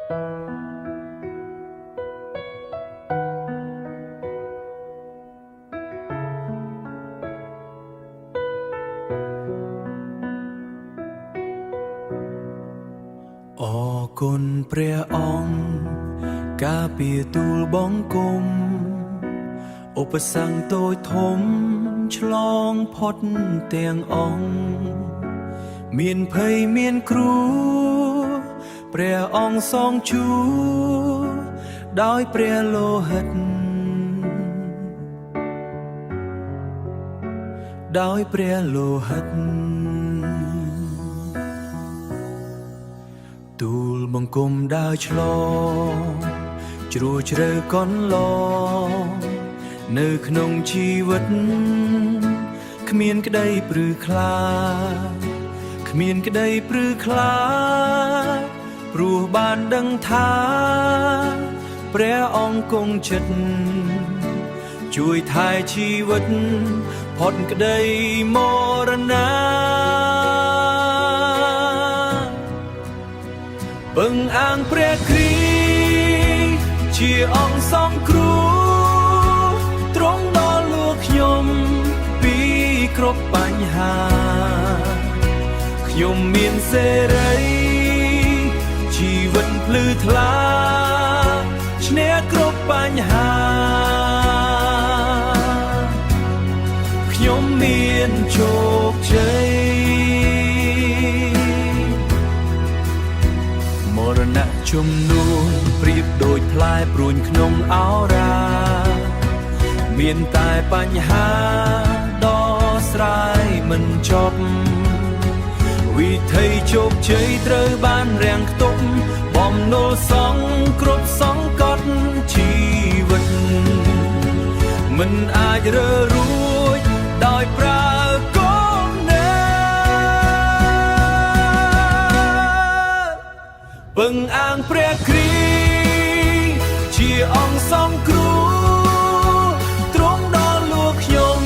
អរគុណព្រះអង្គការពារទូលបង្គំឧបសគ្គតូចធំឆ្លងផុតទាំងអង្គមានភ័យមានគ្រោះព្រះអង្គសងជួដោយព្រះលោហិតដោយព្រះលោហិតទូលបង្គំដើរឆ្លងជ្រោះជ្រៅកន្លងនៅក្នុងជីវិតគ្មានក្តីព្រឺខ្លាចគ្មានក្តីព្រឺខ្លាចព្រោះបានដឹងថាព្រះអង្គគង់ជិតជួយថែជីវិតផុតក្តីមរណាពឹងអាងព្រះគ្រីស្ទជាអង្គសង្គ្រោះទ្រង់ដល់លោកខ្ញុំពីគ្រប់បញ្ហាខ្ញុំមានសេរីជីវិតភ្លឺថ្លាឈ្នះគ្រប់បញ្ហាខ្ញុំមានជោគជ័យមរណៈជំនួសប្រៀបដូចផ្លែព្រួញក្នុងឱរាមានតែបញ្ហាដ៏ស្រាយមិនចប់វិថីជោគជ័យត្រូវបានរាំងខ្ទប់បំណុលសងគ្រប់សង្កត់ជីវិតមិនអាចរើរួចដោយប្រើកូនណាពឹងអាងព្រះគ្រីស្ទជាអង្គសង្គ្រោះទ្រង់ដល់លោកខ្ញុំ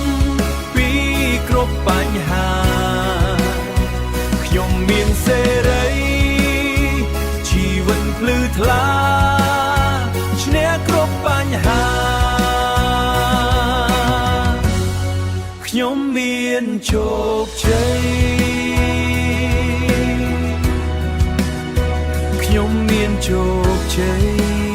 ពីគ្រប់បញ្ហាខ្ញុំមានសេរីជីវិតភ្លឺថ្លាឈ្នះគ្រប់បញ្ហាខ្ញុំមានជោគជ័យខ្ញុំមានជោគជ័យ